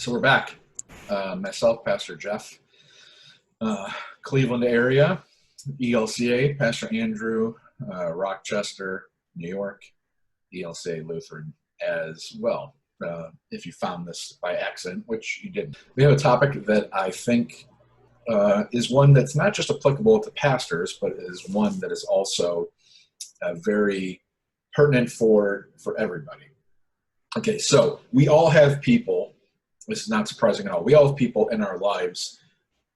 So we're back. Myself, Pastor Jeff, Cleveland area, ELCA, Pastor Andrew, Rochester, New York, ELCA Lutheran as well. If you found this by accident, which you didn't. We have a topic that I think is one that's not just applicable to pastors, but is one that is also very pertinent for everybody. Okay, so we all have people. This is not surprising at all. We all have people in our lives,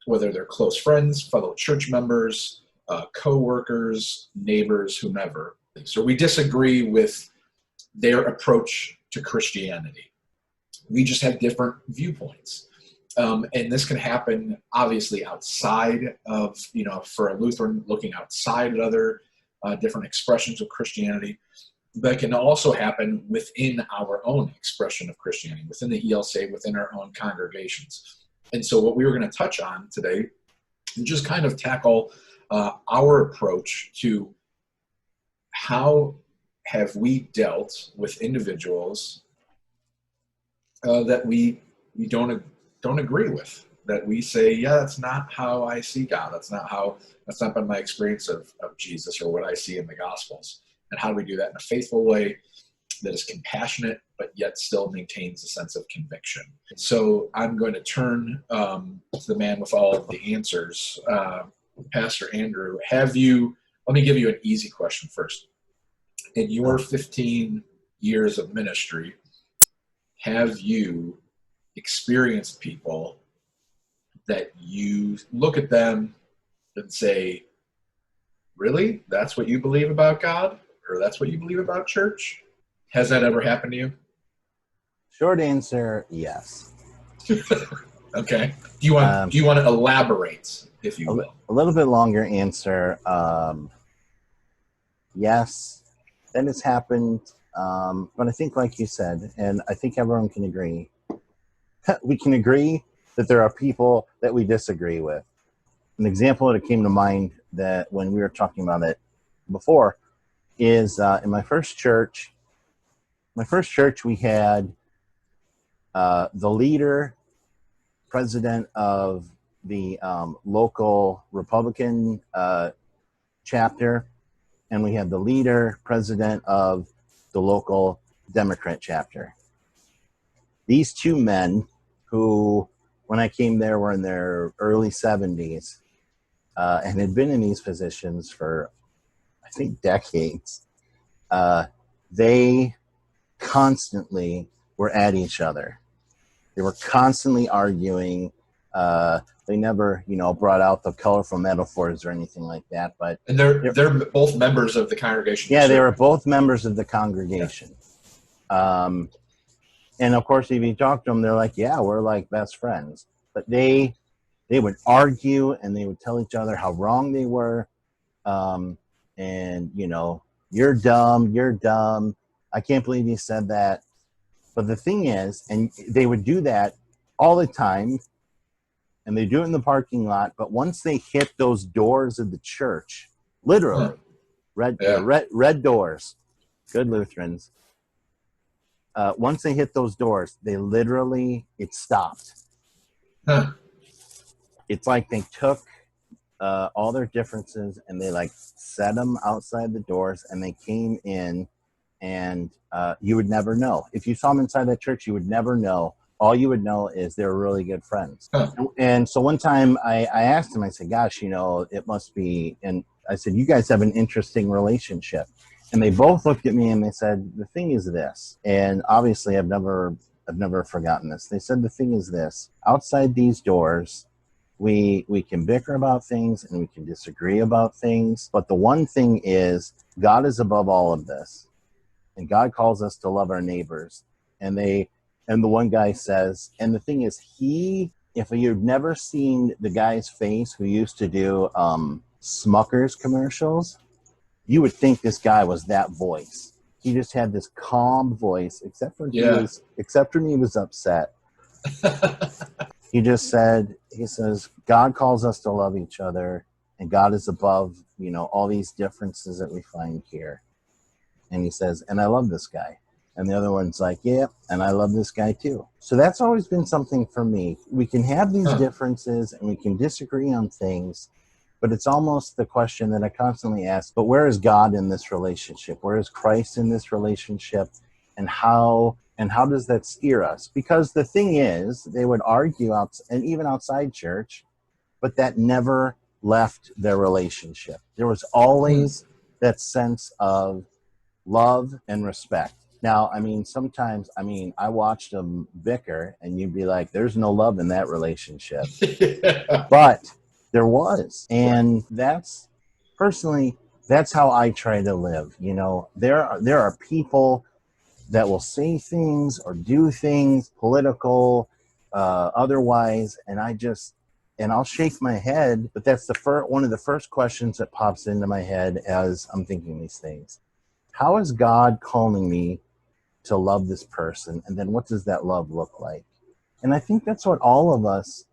whether they're close friends, fellow church members, co-workers, neighbors, whomever. So we disagree with their approach to Christianity. We just have different viewpoints. And this can happen, obviously, outside of, for a Lutheran, looking outside at other different expressions of Christianity. But it can also happen within our own expression of Christianity, within the ELCA, within our own congregations. And so what we were going to touch on today is just kind of tackle our approach to how have we dealt with individuals that we don't agree with, that we say, yeah, that's not how I see God. That's not been my experience of Jesus or what I see in the Gospels. And how do we do that in a faithful way that is compassionate, but yet still maintains a sense of conviction? So I'm going to turn to the man with all of the answers. Pastor Andrew, let me give you an easy question first. In your 15 years of ministry, have you experienced people that you look at them and say, really? That's what you believe about God? Or that's what you believe about church? Has that ever happened to you? Short answer, yes. Okay. Do you want to elaborate, if you will? A little bit longer answer. Yes, that has happened. But I think, like you said, and I think everyone can agree, we can agree that there are people that we disagree with. An example that came to mind that when we were talking about it before is in my first church. We had the leader, president of the local Republican chapter, and we had the leader, president of the local Democrat chapter. These two men, who, when I came there, were in their early 70s and had been in these positions for, I think, decades, they constantly were at each other. They were constantly arguing. They never, brought out the colorful metaphors or anything like that. But they're both members of the congregation. Yeah, they were both members of the congregation. Yeah. And of course, if you talk to them, they're like, "Yeah, we're like best friends." But they would argue and they would tell each other how wrong they were. And, you're dumb. I can't believe you said that. But the thing is, and they would do that all the time, and they do it in the parking lot. But once they hit those doors of the church, literally, red doors, good Lutherans, once they hit those doors, it stopped. Huh. It's like they took all their differences and they set them outside the doors, and they came in, and you would never know. If you saw them inside that church, you would never know. All you would know is they were really good friends. Huh. And so one time I asked him, I said, gosh, it must be, and I said, you guys have an interesting relationship. And they both looked at me and they said, the thing is this, and obviously I've never forgotten this. They said, the thing is this, outside these doors, we can bicker about things and we can disagree about things. But the one thing is, God is above all of this. And God calls us to love our neighbors. And the one guy says, and the thing is, if you've never seen the guy's face who used to do Smucker's commercials, you would think this guy was that voice. He just had this calm voice, except when he was upset. He says, God calls us to love each other, and God is above, all these differences that we find here. And he says, and I love this guy. And the other one's like, yeah, and I love this guy too. So that's always been something for me. We can have these differences and we can disagree on things, but it's almost the question that I constantly ask, but where is God in this relationship? Where is Christ in this relationship? And how does that steer us? Because the thing is, they would argue out, and even outside church, but that never left their relationship. There was always that sense of love and respect. Now, I mean, sometimes, I watched them bicker and you'd be like, there's no love in that relationship. Yeah. But there was. And that's how I try to live. You know, there are people that will say things or do things, political, otherwise, and I'll shake my head, but that's one of the first questions that pops into my head as I'm thinking these things. How is God calling me to love this person? And then what does that love look like? And I think that's what all of us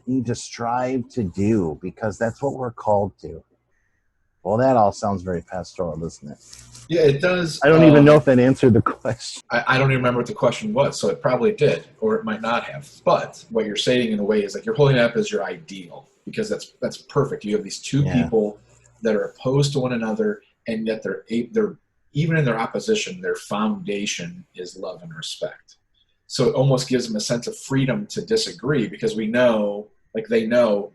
need to strive to do, because that's what we're called to. Well, that all sounds very pastoral, doesn't it? Yeah, it does. I don't even know if that answered the question. I don't even remember what the question was, so it probably did, or it might not have. But what you're saying in a way is like you're holding it up as your ideal, because that's perfect. You have these two people that are opposed to one another, and yet they're even in their opposition, their foundation is love and respect. So it almost gives them a sense of freedom to disagree, because we know, like they know,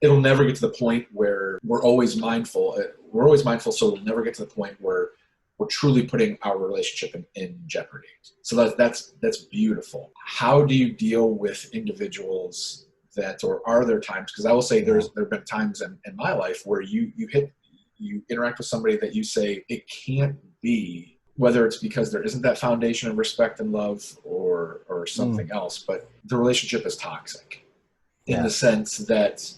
it'll never get to the point where we're always mindful. So we'll never get to the point where we're truly putting our relationship in jeopardy. So that's beautiful. How do you deal with individuals that, or are there times, because I will say there have been times in my life where you interact with somebody that you say it can't be, whether it's because there isn't that foundation of respect and love or something else, but the relationship is toxic in the sense that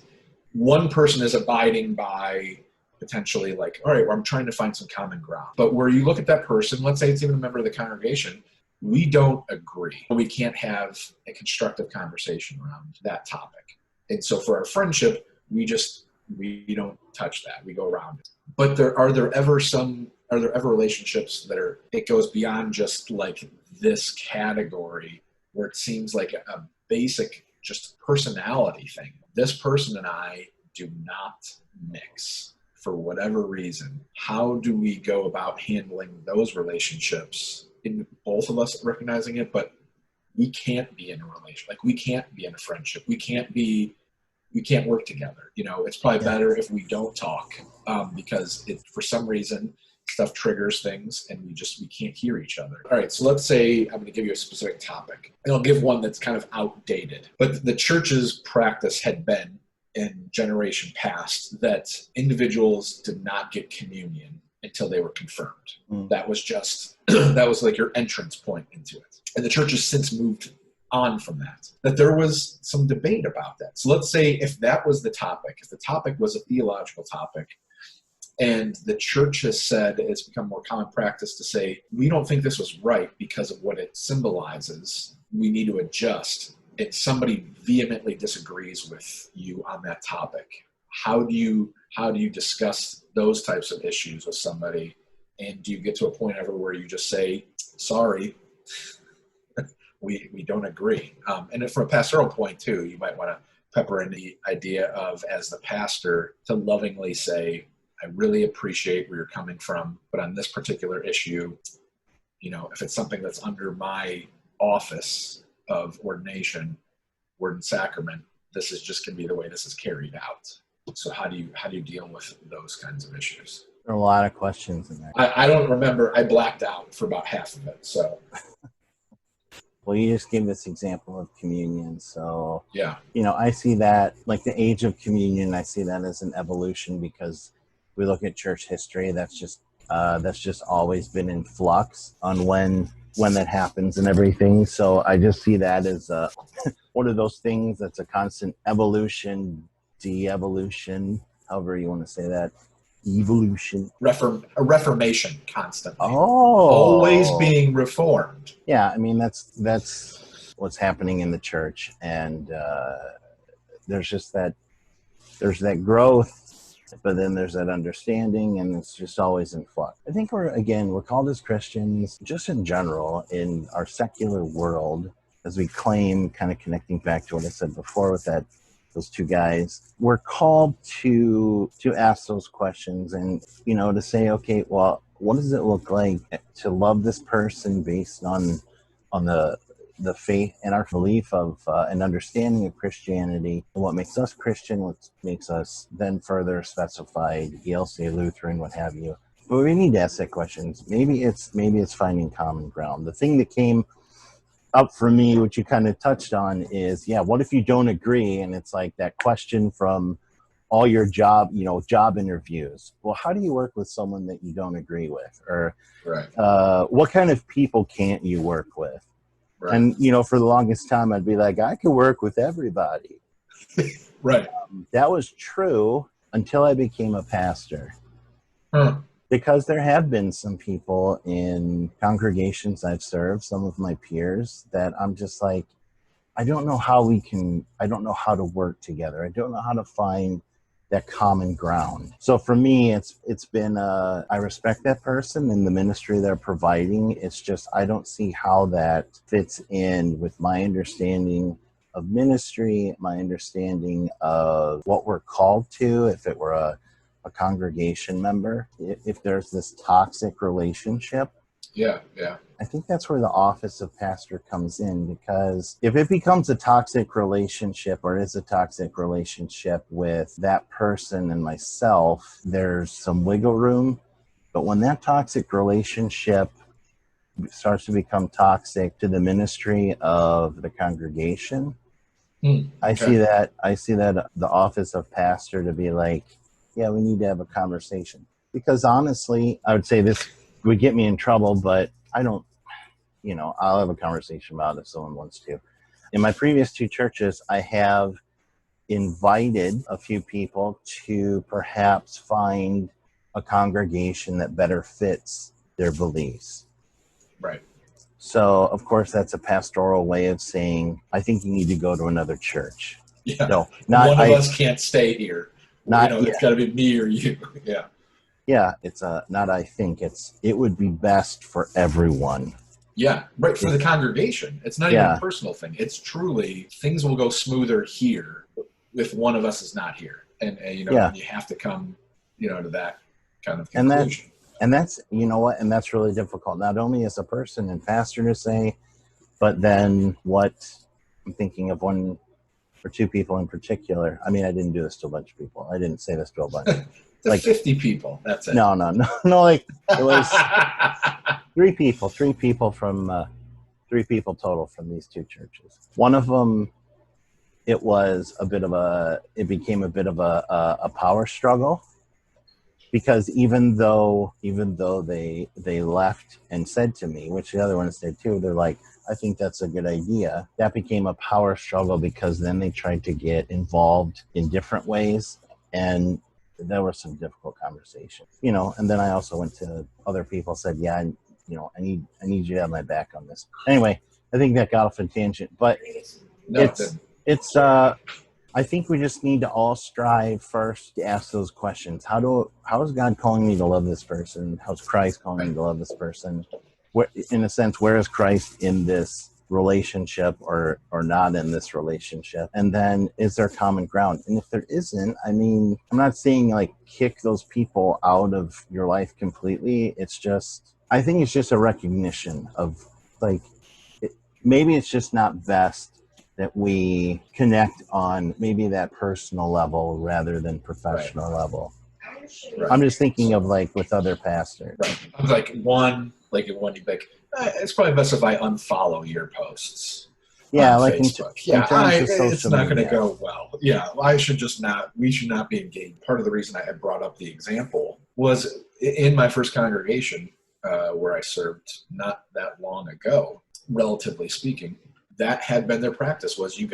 one person is abiding by potentially like, all right, well, I'm trying to find some common ground. But where you look at that person, let's say it's even a member of the congregation, we don't agree. We can't have a constructive conversation around that topic. And so for our friendship, we don't touch that. We go around it. But are there ever relationships that it goes beyond just like this category where it seems like a basic just personality thing? This person and I do not mix for whatever reason. How do we go about handling those relationships? In both of us recognizing it, but we can't be in a relationship. Like we can't be in a friendship. We can't work together. You know, it's probably better if we don't talk because for some reason stuff triggers things and we can't hear each other. All right, so let's say I'm going to give you a specific topic, and I'll give one that's kind of outdated. But the church's practice had been in generation past that individuals did not get communion until they were confirmed. That was that was like your entrance point into it. And the church has since moved on from that there was some debate about that. So let's say if that was the topic, if the topic was a theological topic, and the church has said, it's become more common practice to say, we don't think this was right because of what it symbolizes. We need to adjust. And somebody vehemently disagrees with you on that topic. How do you discuss those types of issues with somebody? And do you get to a point ever where you just say, sorry, we don't agree? And from a pastoral point too, you might want to pepper in the idea of, as the pastor, to lovingly say, I really appreciate where you're coming from, but on this particular issue, you know, if it's something that's under my office of ordination, word and sacrament, this is just going to be the way this is carried out. So how do you deal with those kinds of issues? There are a lot of questions in there. I don't remember. I blacked out for about half of it. So. Well, you just gave this example of communion. So, yeah, you know, I see that, like the age of communion, I see that as an evolution, because we look at church history, that's just always been in flux on when that happens and everything. So I just see that as one of those things that's a constant evolution, de-evolution, however you want to say that. Evolution. A reformation constantly. Oh. Always being reformed. Yeah, I mean, that's what's happening in the church. And there's that growth but then there's that understanding, and it's just always in flux. I think we're called as Christians, just in general, in our secular world, as we claim, kind of connecting back to what I said before with those two guys, we're called to ask those questions and, to say, okay, well, what does it look like to love this person based on the faith and our belief of an understanding of Christianity, and what makes us Christian, what makes us then further specified ELCA, Lutheran, what have you. But we need to ask that questions. Maybe it's finding common ground. The thing that came up for me, which you kind of touched on, is, what if you don't agree? And it's like that question from all your job interviews. Well, how do you work with someone that you don't agree with? Or what kind of people can't you work with? Right. And, for the longest time, I'd be like, I could work with everybody. Right. That was true until I became a pastor. Huh. Because there have been some people in congregations I've served, some of my peers, that I'm just like, I don't know how to work together. I don't know how to find that common ground. So for me, it's been, I respect that person and the ministry they're providing. It's just, I don't see how that fits in with my understanding of ministry, my understanding of what we're called to, if it were a congregation member, if there's this toxic relationship. Yeah. I think that's where the office of pastor comes in, because if it becomes a toxic relationship, or is a toxic relationship with that person and myself, there's some wiggle room. But when that toxic relationship starts to become toxic to the ministry of the congregation, I see that the office of pastor to be like, we need to have a conversation. Because honestly, I would say this would get me in trouble, but I don't, I'll have a conversation about it if someone wants to. In my previous two churches, I have invited a few people to perhaps find a congregation that better fits their beliefs. Right. So, of course, that's a pastoral way of saying, I think you need to go to another church. Yeah. No, one of us can't stay here. It's got to be me or you. Yeah. Yeah, it's not I think. It would be best for everyone. Yeah, right, for the congregation. It's not even a personal thing. It's truly, things will go smoother here if one of us is not here. And you have to come, to that kind of conclusion. And that's, and that's really difficult, not only as a person and pastor to say, but then what I'm thinking of one or two people in particular. I mean, I didn't do this to a bunch of people. I didn't say this to a bunch. Like 50 people. That's it. No. Like it was three people total from these two churches. One of them, it became a bit of a power struggle, because even though they left and said to me, which the other ones did too, they're like, I think that's a good idea. That became a power struggle, because then they tried to get involved in different ways, and there were some difficult conversations, and then I also went to other people, said, I need you to have my back on this. Anyway, I think that got off a tangent, but I think we just need to all strive first to ask those questions. How is God calling me to love this person? How's Christ calling me to love this person? In a sense, where is Christ in this relationship or not in this relationship? And then, is there common ground? And if there isn't, I mean, I'm not saying like kick those people out of your life completely. It's just, I think it's just a recognition of like, maybe it's just not best that we connect on maybe that personal level rather than professional level. Right. I'm just thinking of like with other pastors. Right. It's probably best if I unfollow your posts. Yeah, like Facebook. It's not going to go well. Yeah, we should not be engaged. Part of the reason I had brought up the example was in my first congregation where I served not that long ago, relatively speaking, that had been their practice, was you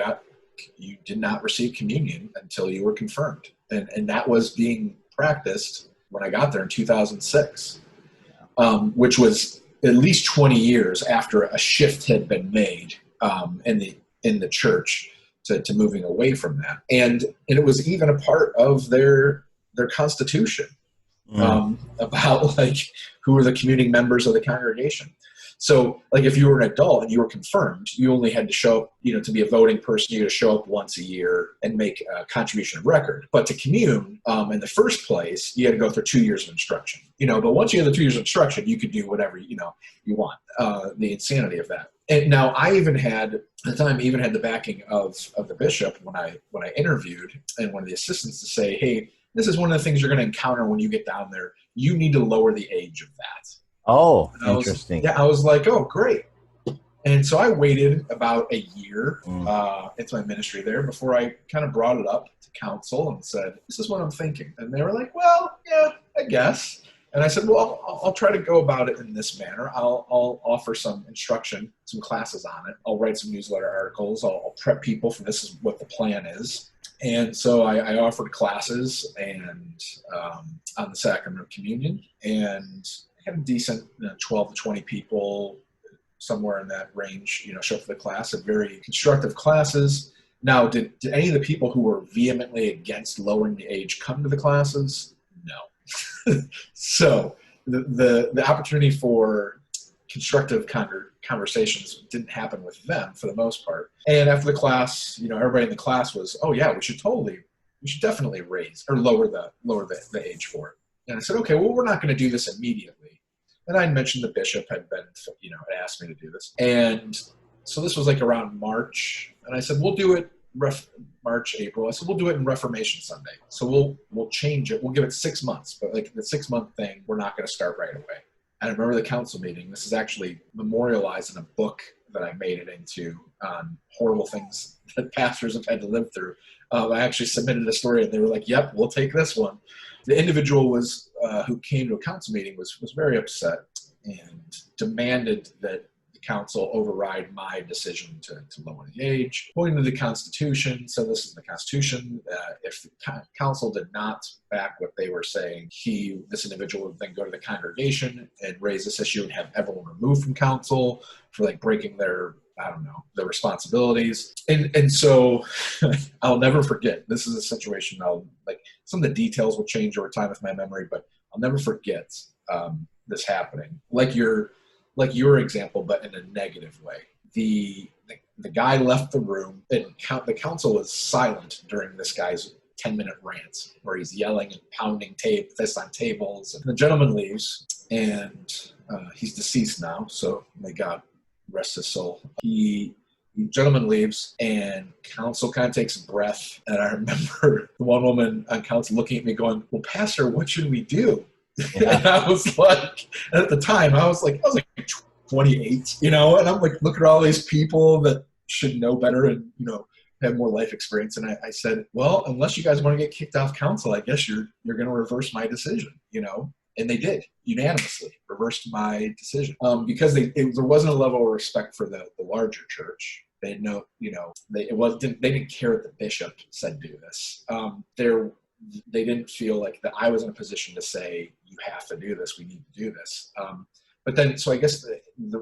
did not receive communion until you were confirmed. And that was being practiced when I got there in 2006, which was at least 20 years after a shift had been made in the church to moving away from that. And it was even a part of their their constitution about like who are the communing members of the congregation. So like if you were an adult and you were confirmed, you only had to show up, to be a voting person, you had to show up once a year and make a contribution of record. But to commune in the first place, you had to go through 2 years of instruction. But once you had the 2 years of instruction, you could do whatever you want. The insanity of that. And now I even had at the time the backing of the bishop when I interviewed and one of the assistants to say, hey, this is one of the things you're going to encounter when you get down there. You need to lower the age of that. Oh, interesting. I was like, oh, great. And so I waited about a year into my ministry there before I kind of brought it up to council and said, this is what I'm thinking. And they were like, well, yeah, I guess. And I said, well, I'll try to go about it in this manner. I'll offer some instruction, some classes on it. I'll write some newsletter articles. I'll prep people for this is what the plan is. And so I offered classes and on the sacrament of communion, and I had a decent 12 to 20 people, somewhere in that range, show up for the class. Had very constructive classes. Now, did any of the people who were vehemently against lowering the age come to the classes? No. So the opportunity for constructive conversations didn't happen with them for the most part. And after the class, everybody in the class was, oh yeah, we should definitely raise or lower the age for it. And I said, okay, well, we're not going to do this immediately. And I mentioned the bishop had been, had asked me to do this. And so this was like around March. And I said, we'll do it March, April. I said, we'll do it in Reformation Sunday. So we'll change it. We'll give it 6 months. But like the 6-month thing, we're not going to start right away. I remember the council meeting. This is actually memorialized in a book that I made it into on horrible things that pastors have had to live through. I actually submitted a story, and they were like, yep, we'll take this one. The individual who came to a council meeting was very upset and demanded that the council override my decision to lower the age, pointing to the Constitution. So this is the Constitution. If the council did not back what they were saying, this individual would then go to the congregation and raise this issue and have everyone removed from council for like breaking their responsibilities. And so I'll never forget, this is a situation some of the details will change over time with my memory, but I'll never forget this happening. Like your example, but in a negative way. The guy left the room and the council was silent during this guy's 10-minute rant where he's yelling and pounding fists on tables. And the gentleman leaves, and he's deceased now, so may God rest his soul. The gentleman leaves, and council kind of takes a breath. And I remember the one woman on council looking at me going, well, Pastor, what should we do? Yeah. And I was like, at the time, I was like 28, and I'm like, look at all these people that should know better and, have more life experience. And I said, well, unless you guys want to get kicked off council, I guess you're going to reverse my decision, And they did unanimously reversed my decision because there wasn't a level of respect for the larger church. They know, they didn't care that the bishop said do this. They didn't feel like that I was in a position to say, you have to do this. We need to do this. But then, so I guess,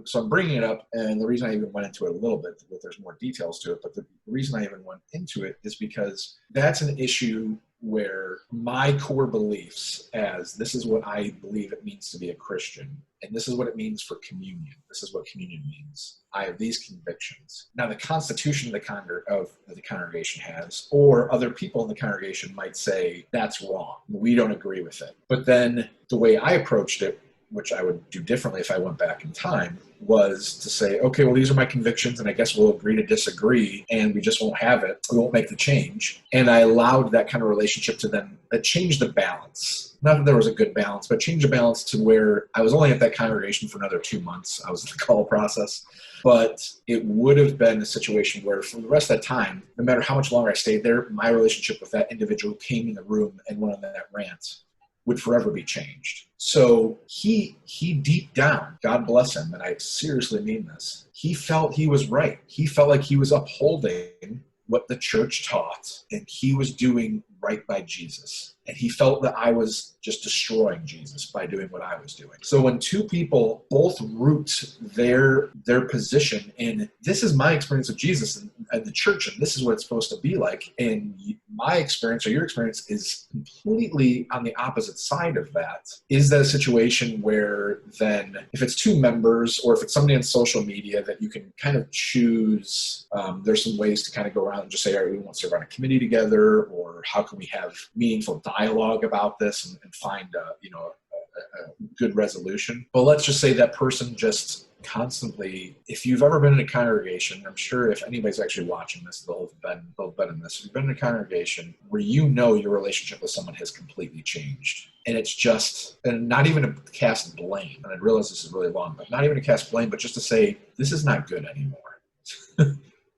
so I'm bringing it up, and the reason I even went into it a little bit, there's more details to it, but the reason I even went into it is because that's an issue where my core beliefs as this is what I believe it means to be a Christian, and this is what it means for communion. This is what communion means. I have these convictions. Now, the constitution that the congregation has, or other people in the congregation might say, that's wrong. We don't agree with it. But then the way I approached it, which I would do differently if I went back in time, was to say, okay, well, these are my convictions, and I guess we'll agree to disagree, and we just won't have it. We won't make the change. And I allowed that kind of relationship to then change the balance. Not that there was a good balance, but change the balance to where I was only at that congregation for another 2 months. I was in the call process. But it would have been a situation where for the rest of that time, no matter how much longer I stayed there, my relationship with that individual who came in the room and went on that rant would forever be changed. So he deep down, God bless him, and I seriously mean this, he felt he was right. He felt like he was upholding what the church taught, and he was doing right by Jesus. And he felt that I was just destroying Jesus by doing what I was doing. So when two people both root their position in, this is my experience of Jesus and the church, and this is what it's supposed to be like, and my experience or your experience is completely on the opposite side of that, is that a situation where then if it's two members or if it's somebody on social media that you can kind of choose, there's some ways to kind of go around and just say, all right, we want to serve on a committee together, or how can we have meaningful dialogue about this and find a good resolution. But let's just say that person just constantly, if you've ever been in a congregation, I'm sure if anybody's actually watching this, they'll have been in this. If you've been in a congregation where you know your relationship with someone has completely changed, and it's just, and not even to cast blame, and I realize this is really long, but not even to cast blame, but just to say, this is not good anymore.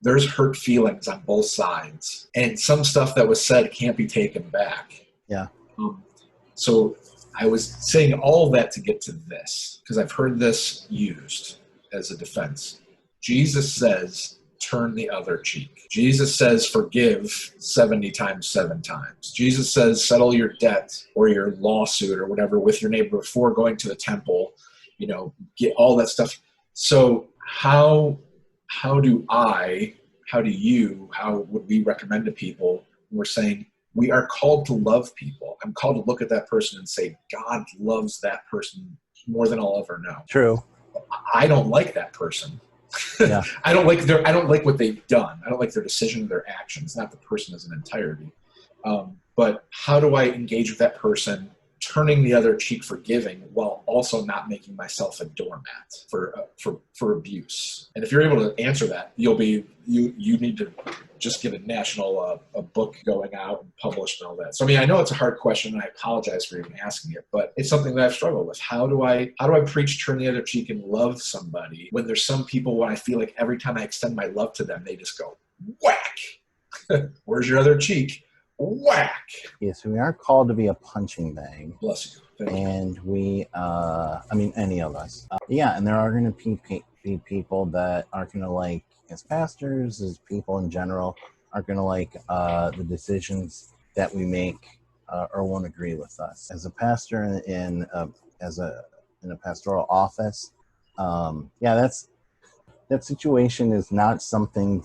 There's hurt feelings on both sides, and some stuff that was said can't be taken back. Yeah. So I was saying all that to get to this, because I've heard this used as a defense. Jesus says, turn the other cheek. Jesus says, forgive 70 times, 7 times. Jesus says, settle your debt or your lawsuit or whatever with your neighbor before going to the temple, get all that stuff. So how would we recommend to people when we're saying, we are called to love people? I'm called to look at that person and say, God loves that person more than I'll ever know. True. I don't like that person. Yeah. I don't like what they've done. I don't like their decision, their actions, not the person as an entirety. But how do I engage with that person, turning the other cheek, forgiving, while also not making myself a doormat for abuse? And if you're able to answer that, you need to just get a national a book going out and published and all that. So I know it's a hard question, and I apologize for even asking it, but it's something that I've struggled with. How do I preach turn the other cheek and love somebody when there's some people when I feel like every time I extend my love to them, they just go whack. Where's your other cheek? Whack. Yes, we aren't called to be a punching bag. Bless you. And we, any of us. And there are going to be people that aren't going to like, as pastors, as people in general, aren't going to like the decisions that we make or won't agree with us. As a pastor in a pastoral office, that situation is not something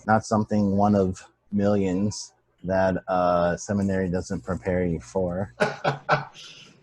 one of millions that seminary doesn't prepare you for.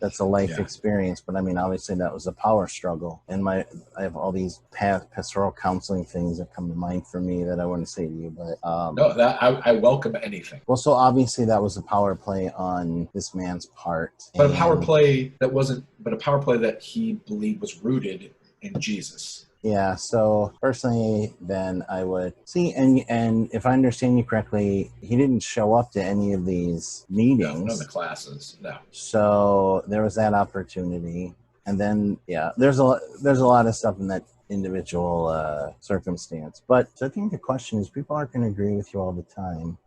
That's a life experience, but obviously that was a power struggle. And I have all these pastoral counseling things that come to mind for me that I want to say to you, but no, that I welcome anything. Well, so obviously that was a power play on this man's part, but a power play that he believed was rooted in Jesus. Yeah, so personally, then I would see, and if I understand you correctly, he didn't show up to any of these meetings. No, none of the classes, no. So there was that opportunity, and then there's a lot of stuff in that individual circumstance. But I think the question is, people aren't going to agree with you all the time.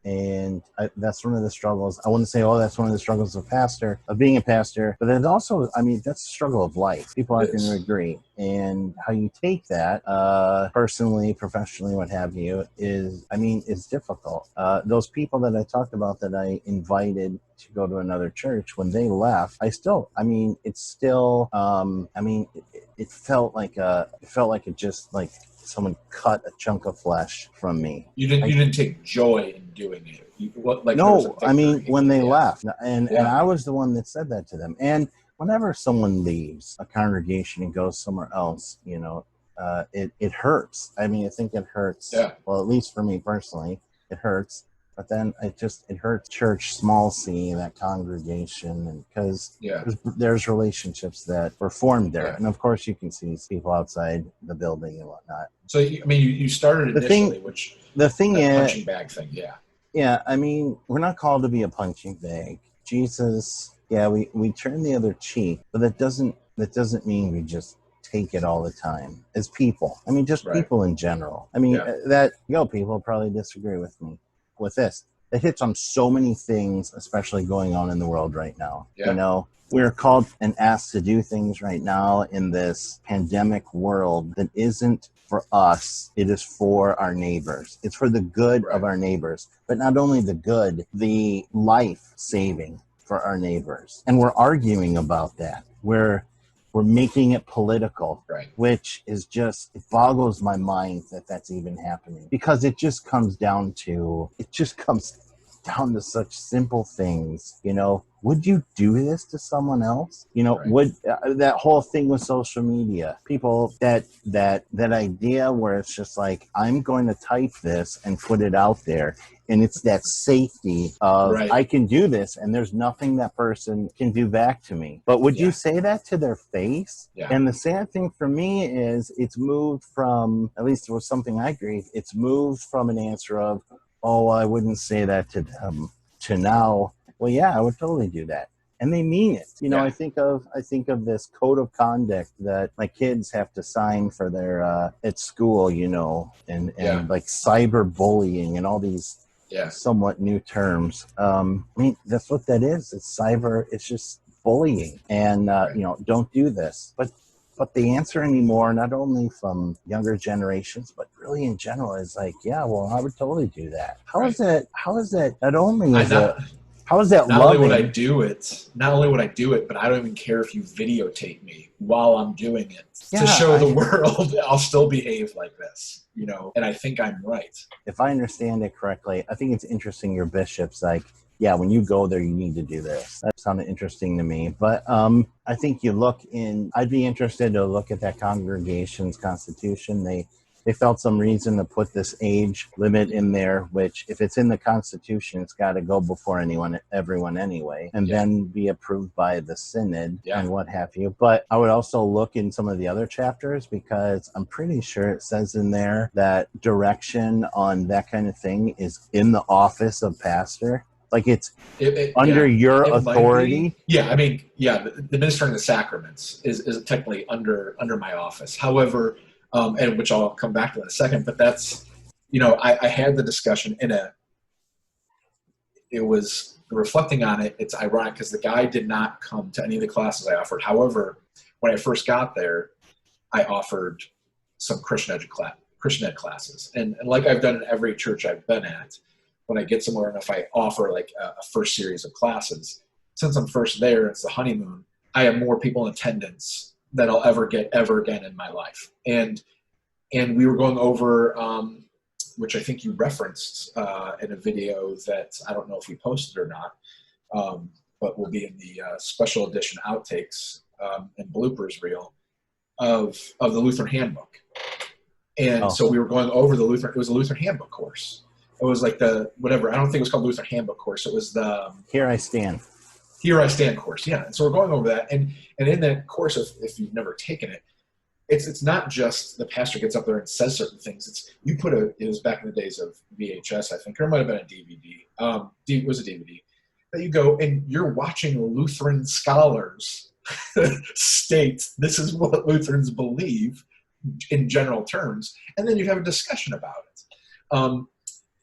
And that's one of the struggles. I wouldn't say, that's one of the struggles of being a pastor, but it also, that's a struggle of life. People aren't going to agree. And how you take that, personally, professionally, what have you, is difficult. Those people that I talked about that I invited to go to another church, when they left, it felt like it just like someone cut a chunk of flesh from me. You didn't take joy in doing it. When they left, and I was the one that said that to them. And whenever someone leaves a congregation and goes somewhere else, it hurts. I think it hurts. Yeah. Well, at least for me personally, it hurts. But then it hurts church, small c, that congregation, and because there's relationships that were formed there. And of course you can see people outside the building and whatnot. So, you started initially, the thing is, punching bag thing, Yeah, we're not called to be a punching bag. Jesus, we turn the other cheek, but that doesn't mean we just take it all the time as people. People in general. People probably disagree with me with this. It hits on so many things, especially going on in the world right now. Yeah. We're called and asked to do things right now in this pandemic world that isn't for us. It is for our neighbors. It's for the good of our neighbors. But not only the good, the life saving for our neighbors. And we're arguing about that. We're making it political, which is just, it boggles my mind that that's even happening, because it just comes down to such simple things. You know, would you do this to someone else? You know, would that whole thing with social media, people, that idea where it's just like, I'm going to type this and put it out there, and it's that safety of I can do this and there's nothing that person can do back to me. But would you say that to their face? And the sad thing for me is it's moved from, at least it was something I agreed, it's moved from an answer of, oh, I wouldn't say that to them, to now, well, yeah, I would totally do that. And they mean it. You know, I think of this code of conduct that my kids have to sign for their at school, you know, and like cyberbullying and all these somewhat new terms. I mean, that's what that is. It's cyber. It's just bullying. And you know, don't do this. But the answer anymore, not only from younger generations, but really in general, is like, yeah, well, I would totally do that. How is that? Not only is it, how is that not loving? Only would I do it, but I don't even care if you videotape me while I'm doing it to show the world I'll still behave like this, you know, and I think I'm right. If I understand it correctly, I think it's interesting your bishop's like, yeah, when you go there, you need to do this. That sounded interesting to me. But I think I'd be interested to look at that congregation's constitution. They felt some reason to put this age limit in there, which if it's in the Constitution, it's got to go before everyone anyway, and then be approved by the synod and what have you. But I would also look in some of the other chapters, because I'm pretty sure it says in there that direction on that kind of thing is in the office of pastor. Like it's under your authority. I mean, the ministering the sacraments is technically under my office. However, and which I'll come back to in a second, but that's, you know, I had the discussion it was reflecting on it. It's ironic because the guy did not come to any of the classes I offered. However, when I first got there, I offered some Christian ed classes. And like I've done in every church I've been at, when I get somewhere and if I offer like a first series of classes, since I'm first there, it's the honeymoon, I have more people in attendance than I'll ever get ever again in my life. And we were going over, which I think you referenced in a video that I don't know if we posted or not, but will be in the special edition outtakes and bloopers reel of the Lutheran Handbook. And so we were going over it was a Lutheran Handbook course. It was like I don't think it was called Lutheran Handbook course. It was the Here I Stand course. Yeah. And so we're going over that. And in that course, if you've never taken it, it's not just the pastor gets up there and says certain things. It was back in the days of VHS, I think, or it might have been a DVD. It was a DVD that you go and you're watching Lutheran scholars state this is what Lutherans believe in general terms. And then you have a discussion about it.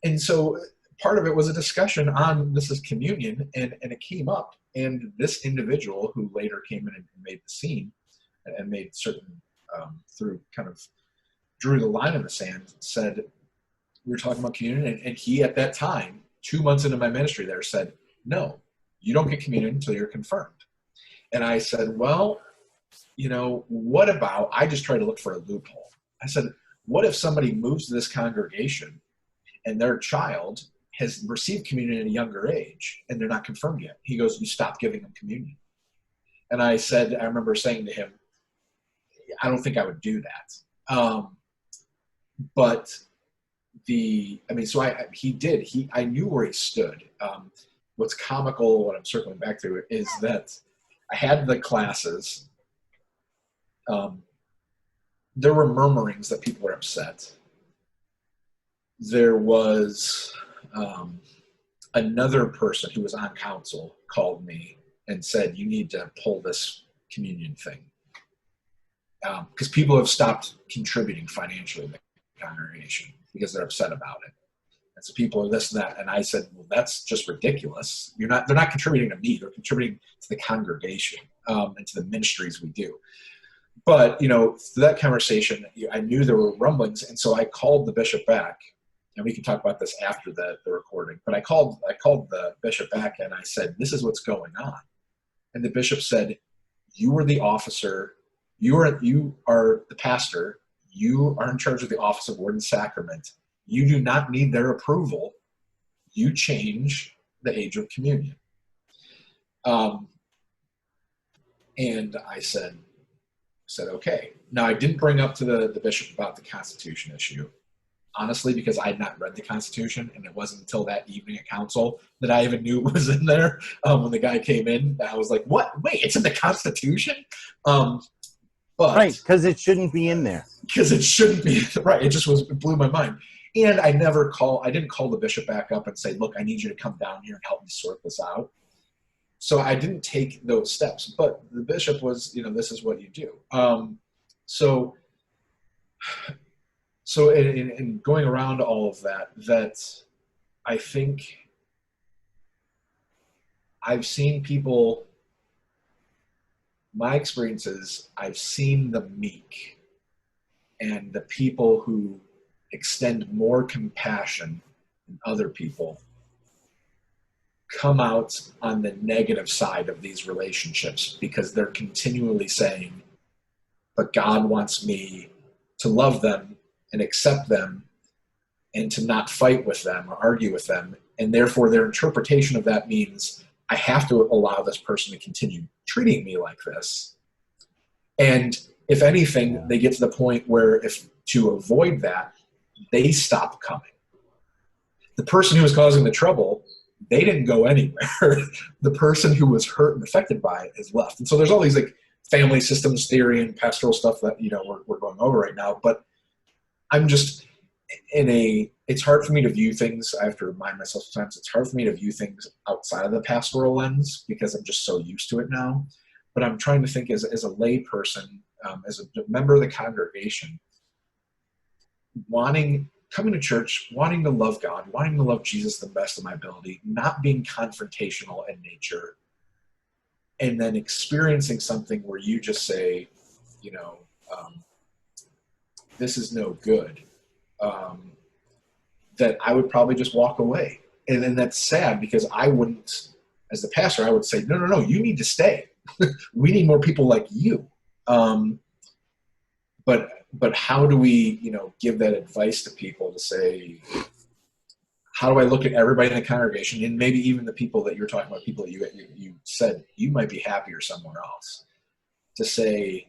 And so part of it was a discussion on this is communion, and it came up, and this individual who later came in and made the scene and made certain through kind of drew the line in the sand, said we were talking about communion, and he at that time, 2 months into my ministry there, said, no, you don't get communion until you're confirmed. And I said, well, you know, what about, I just try to look for a loophole. I said, what if somebody moves to this congregation and their child has received communion at a younger age and they're not confirmed yet? He goes, you stop giving them communion. And I remember saying to him, I don't think I would do that. I knew where he stood. What's comical, what I'm circling back to, is that I had the classes. There were murmurings that people were upset. There was another person who was on council called me and said, you need to pull this communion thing. Because people have stopped contributing financially to the congregation because they're upset about it. And so people are this and that. And I said, well, that's just ridiculous. They're not contributing to me. They're contributing to the congregation and to the ministries we do. But, through that conversation, I knew there were rumblings. And so I called the bishop back, and we can talk about this after the recording. But I called the bishop back and I said, this is what's going on. And the bishop said, you are the officer. You are the pastor. You are in charge of the office of word and sacrament. You do not need their approval. You change the age of communion. And I said, okay. Now, I didn't bring up to the bishop about the Constitution issue, honestly, because I had not read the Constitution, and it wasn't until that evening at council that I even knew it was in there. When the guy came in, I was like, what? Wait, it's in the Constitution? But right, because it shouldn't be in there. Because it shouldn't be. Right, it blew my mind. And I didn't call the bishop back up and say, look, I need you to come down here and help me sort this out. So I didn't take those steps, but the bishop was, this is what you do. So in going around all of that I think I've seen people, my experiences, I've seen the meek and the people who extend more compassion than other people come out on the negative side of these relationships because they're continually saying, but God wants me to love them and accept them and to not fight with them or argue with them. And therefore their interpretation of that means I have to allow this person to continue treating me like this. And if anything, they get to the point where if to avoid that, they stop coming. The person who was causing the trouble, they didn't go anywhere. The person who was hurt and affected by it is left. And so there's all these like family systems theory and pastoral stuff that, we're going over right now. But I'm just it's hard for me to view things. I have to remind myself sometimes it's hard for me to view things outside of the pastoral lens because I'm just so used to it now. But I'm trying to think as a lay person, as a member of the congregation, coming to church, wanting to love God, wanting to love Jesus to the best of my ability, not being confrontational in nature, and then experiencing something where you just say, this is no good, that I would probably just walk away. And then that's sad because I wouldn't, as the pastor, I would say, no, you need to stay. We need more people like you. But how do we, give that advice to people to say, how do I look at everybody in the congregation and maybe even the people that you're talking about, people that you said you might be happier somewhere else, to say,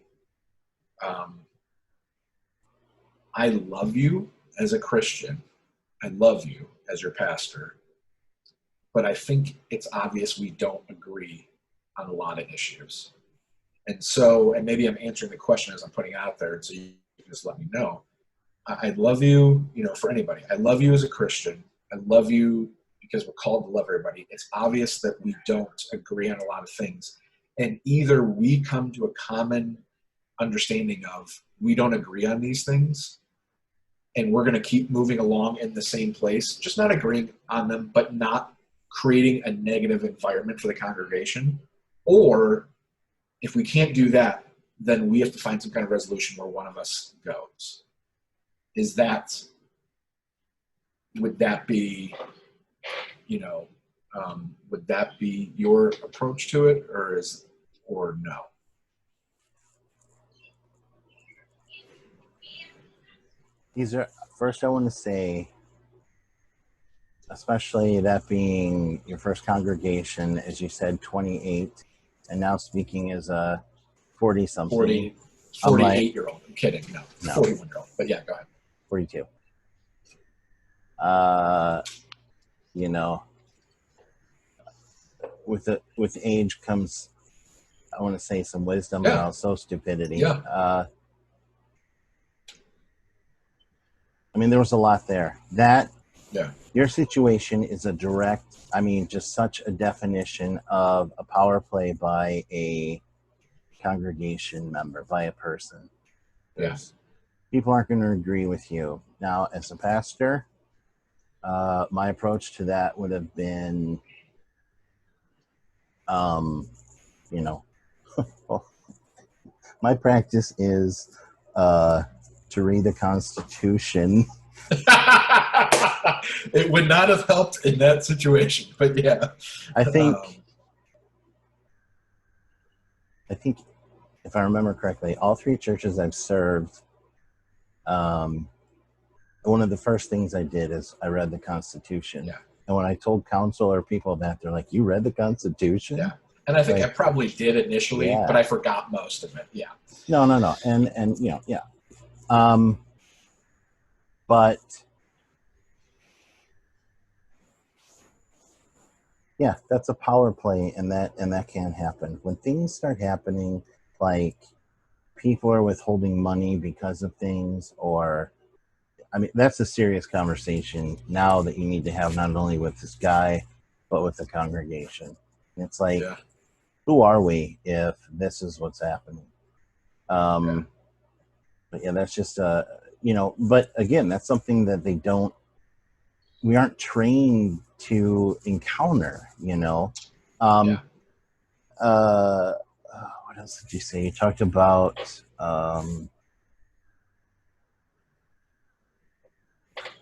I love you as a Christian. I love you as your pastor. But I think it's obvious we don't agree on a lot of issues. And maybe I'm answering the question as I'm putting it out there, and so you can just let me know. I love you, for anybody. I love you as a Christian. I love you because we're called to love everybody. It's obvious that we don't agree on a lot of things. And either we come to a common understanding of we don't agree on these things, and we're going to keep moving along in the same place, just not agreeing on them, but not creating a negative environment for the congregation. Or if we can't do that, then we have to find some kind of resolution where one of us goes. Would that be, would that be your approach to it, or no? First I want to say, especially that being your first congregation, as you said, 28, and now speaking as a 40-something. 48-year-old. I'm kidding. No. 41-year-old. But yeah, go ahead. 42. With age comes, I want to say, some wisdom, but also stupidity. Yeah. There was a lot there. Your situation is a direct, just such a definition of a power play by a congregation member, by a person. Yes. People aren't going to agree with you. Now, as a pastor, my approach to that would have been, My practice is to read the Constitution. It would not have helped in that situation, but yeah. I think if I remember correctly, all three churches I've served, one of the first things I did is I read the Constitution. Yeah. And when I told counsel or people that, they're like, "You read the Constitution?" Yeah. And I think like, I probably did initially, yeah. but I forgot most of it. Yeah. No. And you know, yeah. But yeah, that's a power play, and that can happen. When things start happening, like people are withholding money because of things, or I mean, that's a serious conversation now that you need to have not only with this guy, but with the congregation. And it's like, Yeah. who are we if this is what's happening? Yeah. But yeah, that's just but again, that's something that we aren't trained to encounter, Yeah. What else did you say? You talked about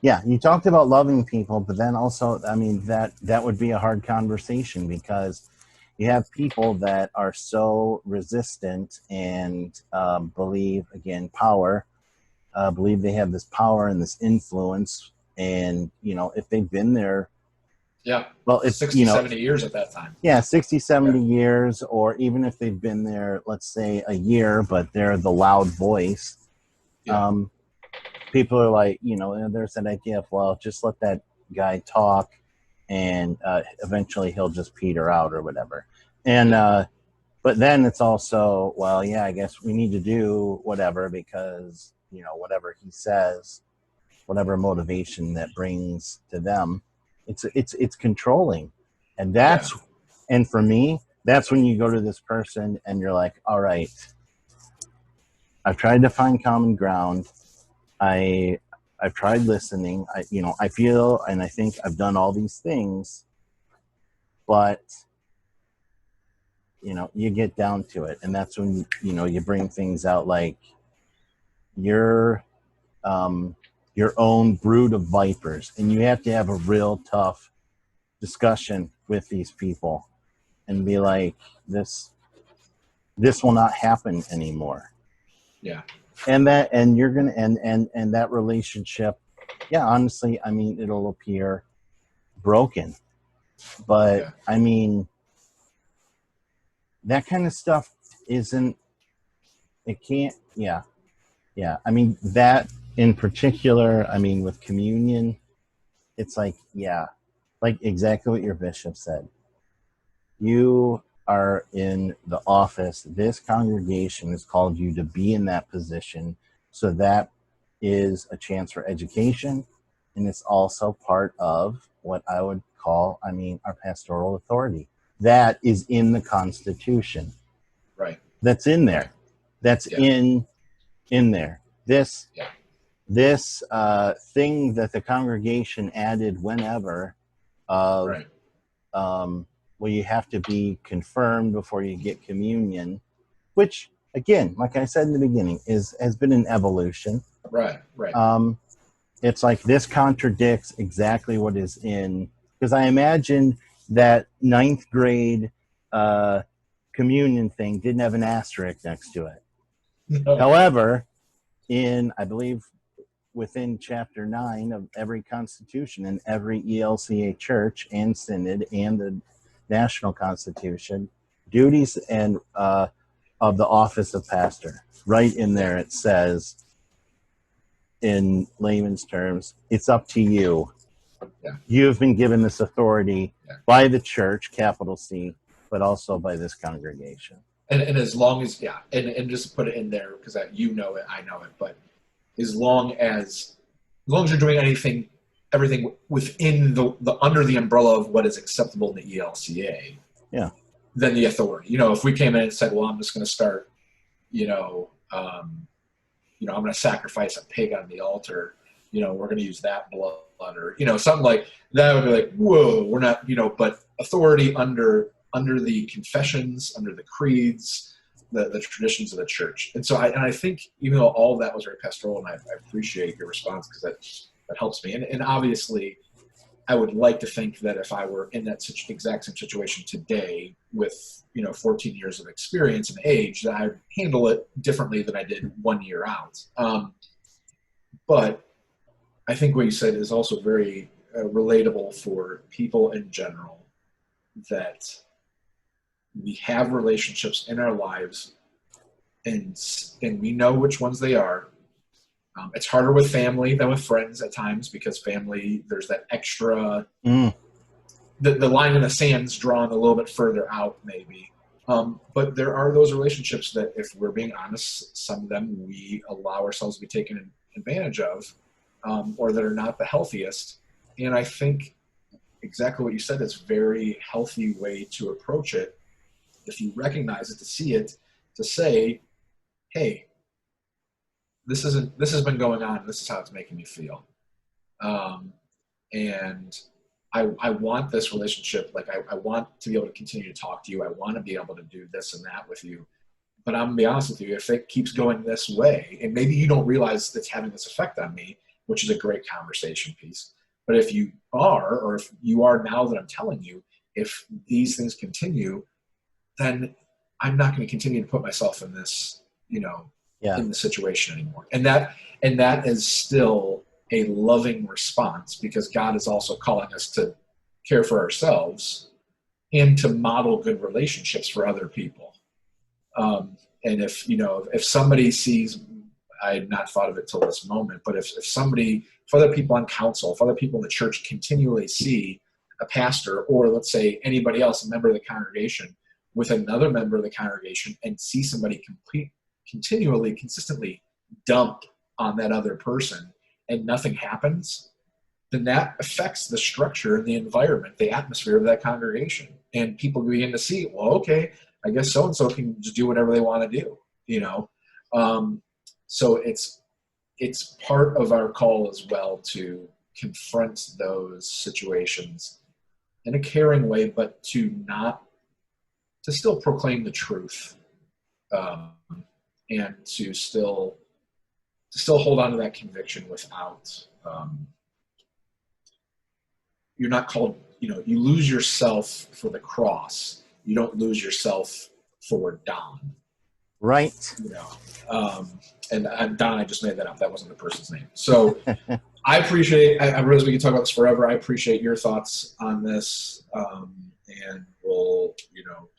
you talked about loving people, but then also, I mean, that would be a hard conversation because you have people that are so resistant and believe, again, believe they have this power and this influence. And, if they've been there, well, it's 60, 70 years at that time. Yeah, 60, 70 years, or even if they've been there, let's say a year, but they're the loud voice. Yeah. People are like, there's that idea of, well, just let that guy talk and eventually he'll just peter out or whatever. And, but then it's also, well, yeah, I guess we need to do whatever because, whatever he says, whatever motivation that brings to them, it's controlling. And and for me, that's when you go to this person and you're like, all right, I've tried to find common ground. I've tried listening. I feel and I think I've done all these things, but you get down to it, and that's when you bring things out like your own brood of vipers, and you have to have a real tough discussion with these people and be like, this will not happen anymore. Yeah. And you're gonna and that relationship, honestly, I mean, it'll appear broken, but I mean, that kind of stuff I mean, that in particular, I mean, with communion, it's like exactly what your bishop said. You are in the office. This congregation has called you to be in that position. So that is a chance for education. And it's also part of what I would call, our pastoral authority. That is in the Constitution. Right. That's in there. That's in there. This thing that the congregation added whenever of well, you have to be confirmed before you get communion, which again, like I said in the beginning, has been an evolution. Right. It's like this contradicts exactly what is in, because I imagine that 9th grade communion thing didn't have an asterisk next to it. No. However, I believe within chapter 9 of every constitution in every ELCA church and synod and the national constitution, duties and of the office of pastor, right in there it says, in layman's terms, it's up to you. You have been given this authority by the church, capital C, but also by this congregation. And as long as and just put it in there because you know it, I know it, but as long as you're doing everything within the under the umbrella of what is acceptable in the ELCA, then the authority. If we came in and said, well, I'm just going to start, I'm going to sacrifice a pig on the altar, we're going to use that blood, or something like that, would be like, whoa, we're not, but authority under the confessions, under the creeds, the traditions of the church. And so I think even though all of that was very pastoral, and I appreciate your response because that helps me. And obviously, I would like to think that if I were in that exact same situation today with 14 years of experience and age, that I'd handle it differently than I did 1 year out. But I think what you said is also very relatable for people in general, that we have relationships in our lives and we know which ones they are. It's harder with family than with friends at times because family, there's that extra, the line in the sand's drawn a little bit further out maybe. But there are those relationships that, if we're being honest, some of them we allow ourselves to be taken advantage of, or that are not the healthiest. And I think exactly what you said is a very healthy way to approach it. If you recognize it, to see it, to say, hey, this has been going on. This is how it's making me feel. And I want this relationship. Like I want to be able to continue to talk to you. I want to be able to do this and that with you. But I'm gonna be honest with you, if it keeps going this way, and maybe you don't realize it's having this effect on me, which is a great conversation piece. But if you are, or if you are now that I'm telling you, if these things continue, then I'm not going to continue to put myself in this, in the situation anymore. And that is still a loving response, because God is also calling us to care for ourselves and to model good relationships for other people. And if somebody sees, I had not thought of it till this moment, but if other people on council, if other people in the church continually see a pastor, or let's say anybody else, a member of the congregation, with another member of the congregation, and see somebody continually, consistently dump on that other person and nothing happens, then that affects the structure and the environment, the atmosphere of that congregation. And people begin to see, well, okay, I guess so-and-so can just do whatever they want to do, So it's part of our call as well to confront those situations in a caring way, but to still proclaim the truth, and to still hold on to that conviction without, you're not called, you lose yourself for the cross. You don't lose yourself for Don. Right. And Don, I just made that up. That wasn't the person's name. So I appreciate, I realize we can talk about this forever. I appreciate your thoughts on this. And we'll,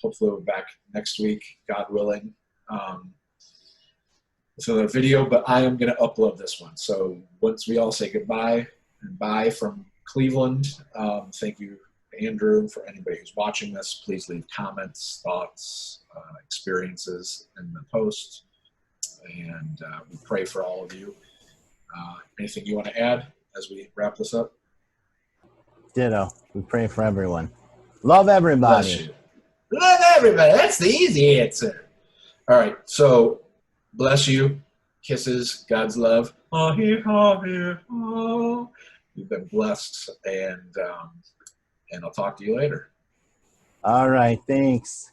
hopefully we'll be back next week, God willing, with another video, but I am going to upload this one. So once we all say goodbye and bye from Cleveland, thank you, Andrew. For anybody who's watching this, please leave comments, thoughts, experiences in the post, and we pray for all of you. Anything you want to add as we wrap this up? Ditto. We pray for everyone. Love everybody. Bless you. Love everybody. That's the easy answer. All right. So bless you. Kisses. God's love. Oh, you've been blessed, and I'll talk to you later. All right. Thanks.